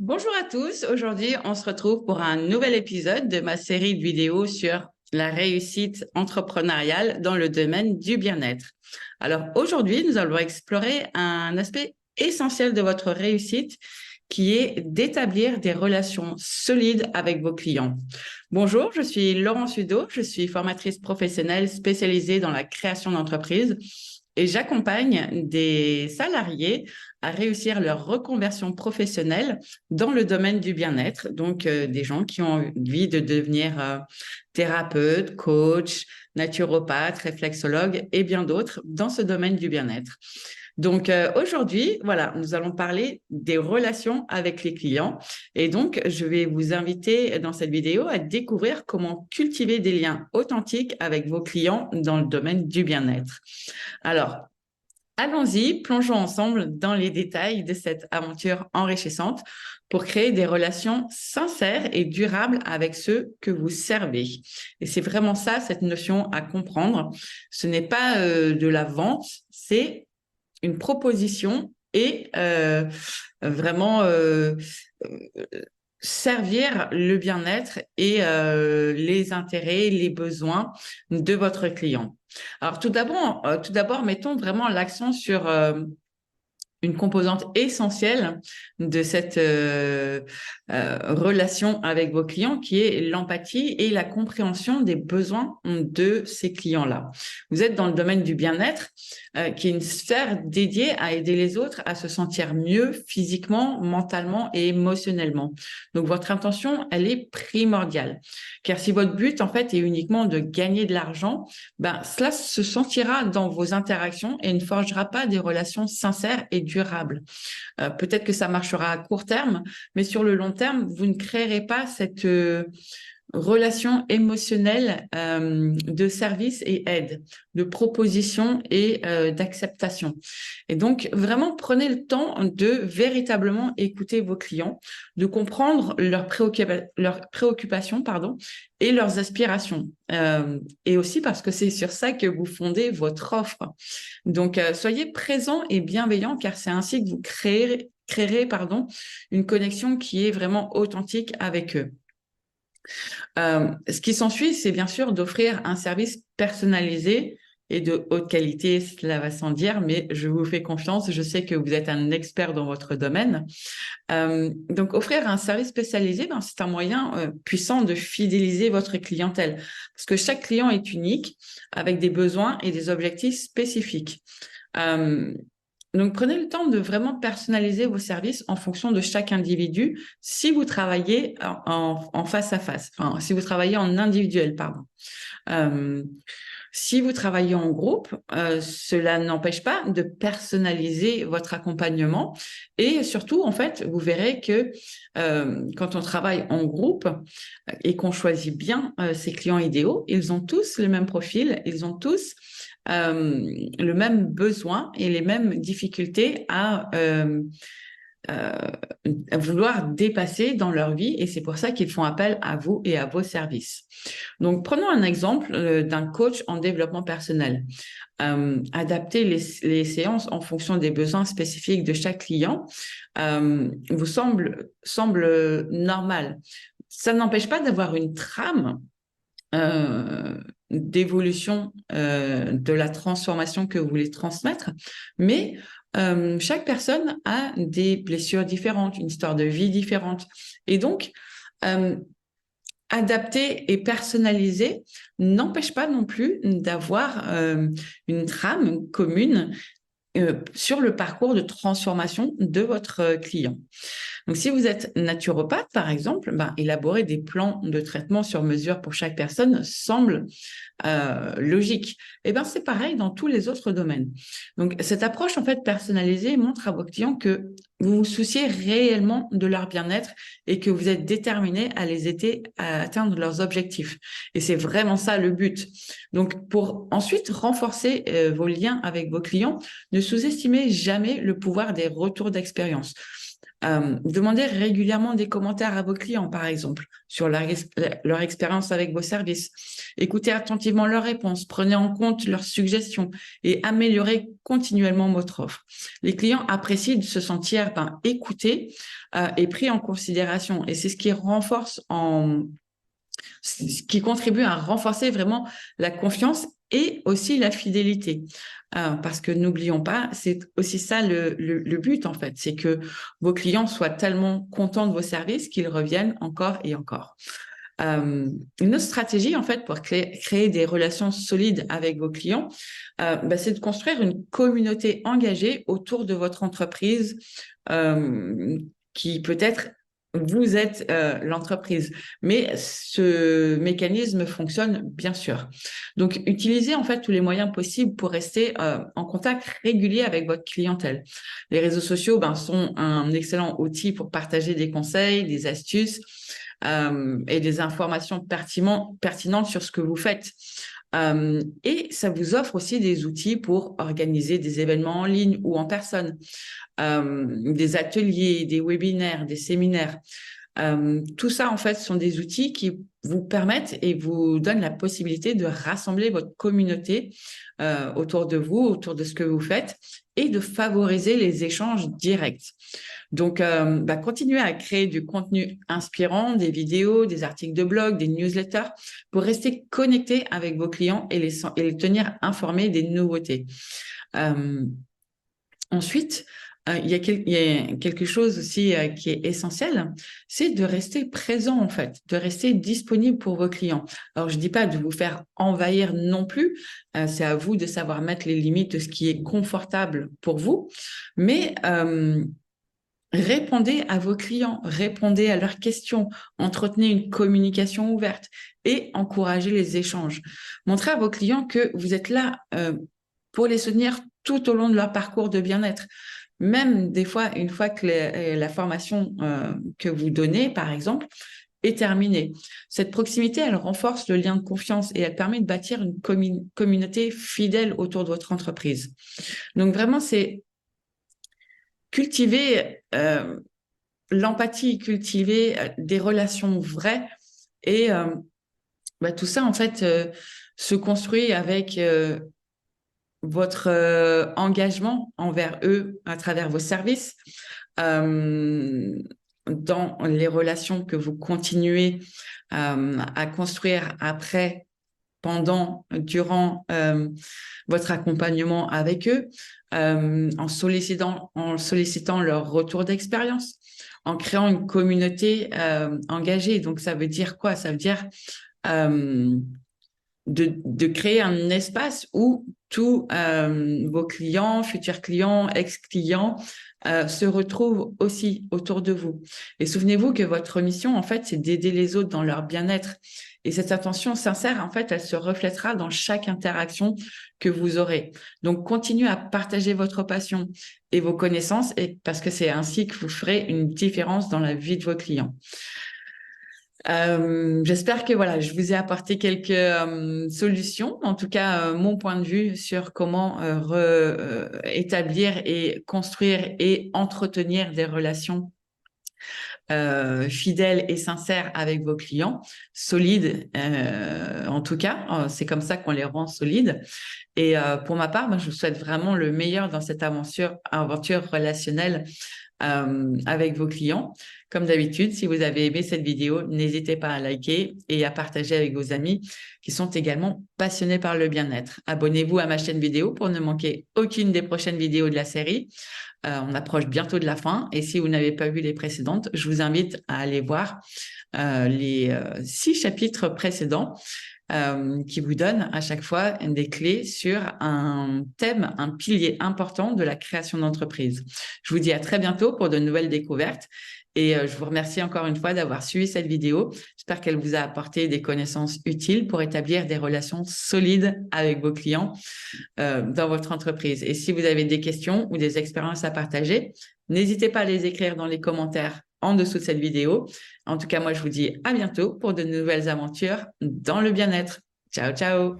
Bonjour à tous, aujourd'hui on se retrouve pour un nouvel épisode de ma série de vidéos sur la réussite entrepreneuriale dans le domaine du bien-être. Alors aujourd'hui nous allons explorer un aspect essentiel de votre réussite qui est d'établir des relations solides avec vos clients. Bonjour, je suis Laurence Hudeau, je suis formatrice professionnelle spécialisée dans la création d'entreprises et j'accompagne des salariés à réussir leur reconversion professionnelle dans le domaine du bien-être. Donc, des gens qui ont envie de devenir thérapeute, coach, naturopathe, réflexologue et bien d'autres dans ce domaine du bien-être. Donc, aujourd'hui, voilà, nous allons parler des relations avec les clients. Et donc, je vais vous inviter dans cette vidéo à découvrir comment cultiver des liens authentiques avec vos clients dans le domaine du bien-être. Alors, allons-y, plongeons ensemble dans les détails de cette aventure enrichissante pour créer des relations sincères et durables avec ceux que vous servez. Et c'est vraiment ça, cette notion à comprendre. Ce n'est pas de la vente, c'est une proposition et vraiment servir le bien-être et les intérêts, les besoins de votre client. Alors tout d'abord, mettons vraiment l'accent sur une composante essentielle de cette relation avec vos clients qui est l'empathie et la compréhension des besoins de ces clients-là. Vous êtes dans le domaine du bien-être, qui est une sphère dédiée à aider les autres à se sentir mieux physiquement, mentalement et émotionnellement. Donc, votre intention, elle est primordiale. Car si votre but, en fait, est uniquement de gagner de l'argent, ben, cela se sentira dans vos interactions et ne forgera pas des relations sincères et durables. Peut-être que ça marchera à court terme, mais sur le long terme, vous ne créerez pas cette relation émotionnelle de service et aide, de proposition et d'acceptation. Et donc, vraiment, prenez le temps de véritablement écouter vos clients, de comprendre leurs préoccupations, pardon, et leurs aspirations. Et aussi parce que c'est sur ça que vous fondez votre offre. Donc, soyez présents et bienveillants car c'est ainsi que vous créerez une connexion qui est vraiment authentique avec eux. Ce qui s'ensuit, c'est bien sûr d'offrir un service personnalisé et de haute qualité, cela va sans dire, mais je vous fais confiance, je sais que vous êtes un expert dans votre domaine. Donc, offrir un service spécialisé, ben, c'est un moyen puissant de fidéliser votre clientèle, parce que chaque client est unique, avec des besoins et des objectifs spécifiques. Donc, prenez le temps de vraiment personnaliser vos services en fonction de chaque individu si vous travaillez en face à face, enfin, si vous travaillez en individuel, pardon. Euh, si vous travaillez en groupe, cela n'empêche pas de personnaliser votre accompagnement et surtout, en fait, vous verrez que quand on travaille en groupe et qu'on choisit bien ses clients idéaux, ils ont tous le même profil, ils ont tous le même besoin et les mêmes difficultés à vouloir dépasser dans leur vie et c'est pour ça qu'ils font appel à vous et à vos services. Donc, prenons un exemple d'un coach en développement personnel. Adapter les séances en fonction des besoins spécifiques de chaque client vous semble normal. Ça n'empêche pas d'avoir une trame d'évolution de la transformation que vous voulez transmettre, mais chaque personne a des blessures différentes, une histoire de vie différente. Et donc, adapter et personnaliser n'empêche pas non plus d'avoir une trame commune sur le parcours de transformation de votre client. Donc, si vous êtes naturopathe, par exemple, ben, élaborer des plans de traitement sur mesure pour chaque personne semble logique. Et ben, c'est pareil dans tous les autres domaines. Donc, cette approche, en fait, personnalisée montre à vos clients que vous vous souciez réellement de leur bien-être et que vous êtes déterminé à les aider à atteindre leurs objectifs. Et c'est vraiment ça le but. Donc, pour ensuite renforcer vos liens avec vos clients, ne sous-estimez jamais le pouvoir des retours d'expérience. Demandez régulièrement des commentaires à vos clients, par exemple, sur leur expérience avec vos services. Écoutez attentivement leurs réponses, prenez en compte leurs suggestions et améliorez continuellement votre offre. Les clients apprécient de se sentir écoutés et pris en considération. Et c'est ce qui contribue à renforcer vraiment la confiance et aussi la fidélité. Parce que n'oublions pas, c'est aussi ça le but en fait, c'est que vos clients soient tellement contents de vos services qu'ils reviennent encore et encore. Une autre stratégie en fait pour créer des relations solides avec vos clients, c'est de construire une communauté engagée autour de votre entreprise qui peut-être vous êtes l'entreprise, mais ce mécanisme fonctionne bien sûr. Donc, utilisez en fait tous les moyens possibles pour rester en contact régulier avec votre clientèle. Les réseaux sociaux sont un excellent outil pour partager des conseils, des astuces et des informations pertinentes sur ce que vous faites. Et ça vous offre aussi des outils pour organiser des événements en ligne ou en personne, des ateliers, des webinaires, des séminaires. Tout ça, en fait, sont des outils qui vous permettent et vous donnent la possibilité de rassembler votre communauté autour de vous, autour de ce que vous faites et de favoriser les échanges directs. Donc, continuez à créer du contenu inspirant, des vidéos, des articles de blog, des newsletters pour rester connecté avec vos clients et les tenir informés des nouveautés. Ensuite, il y a quelque chose aussi qui est essentiel, c'est de rester présent en fait, de rester disponible pour vos clients. Alors, je dis pas de vous faire envahir non plus, c'est à vous de savoir mettre les limites de ce qui est confortable pour vous, mais répondez à vos clients, répondez à leurs questions, entretenez une communication ouverte et encouragez les échanges. Montrez à vos clients que vous êtes là pour les soutenir tout au long de leur parcours de bien-être. Même des fois, une fois que la formation que vous donnez, par exemple, est terminée. Cette proximité, elle renforce le lien de confiance et elle permet de bâtir une communauté fidèle autour de votre entreprise. Donc vraiment, c'est cultiver l'empathie, cultiver des relations vraies et tout ça, en fait, se construit avec votre engagement envers eux à travers vos services, dans les relations que vous continuez à construire après, pendant, durant votre accompagnement avec eux, en sollicitant leur retour d'expérience, en créant une communauté engagée. Donc, ça veut dire quoi? Ça veut dire de créer un espace où tous vos clients, futurs clients, ex-clients se retrouvent aussi autour de vous. Et souvenez-vous que votre mission, en fait, c'est d'aider les autres dans leur bien-être. Et cette intention sincère, en fait, elle se reflètera dans chaque interaction que vous aurez. Donc, continuez à partager votre passion et vos connaissances parce que c'est ainsi que vous ferez une différence dans la vie de vos clients. J'espère que voilà, je vous ai apporté quelques solutions, en tout cas mon point de vue sur comment établir et construire et entretenir des relations fidèles et sincères avec vos clients, solides en tout cas, c'est comme ça qu'on les rend solides. Et pour ma part, je vous souhaite vraiment le meilleur dans cette aventure relationnelle avec vos clients. Comme d'habitude, si vous avez aimé cette vidéo, n'hésitez pas à liker et à partager avec vos amis qui sont également passionnés par le bien-être. Abonnez-vous à ma chaîne vidéo pour ne manquer aucune des prochaines vidéos de la série. On approche bientôt de la fin et si vous n'avez pas vu les précédentes, je vous invite à aller voir les 6 chapitres précédents qui vous donnent à chaque fois des clés sur un thème, un pilier important de la création d'entreprise. Je vous dis à très bientôt pour de nouvelles découvertes et je vous remercie encore une fois d'avoir suivi cette vidéo. J'espère qu'elle vous a apporté des connaissances utiles pour établir des relations solides avec vos clients dans votre entreprise. Et si vous avez des questions ou des expériences à partager, n'hésitez pas à les écrire dans les commentaires en dessous de cette vidéo. En tout cas, moi, je vous dis à bientôt pour de nouvelles aventures dans le bien-être. Ciao, ciao!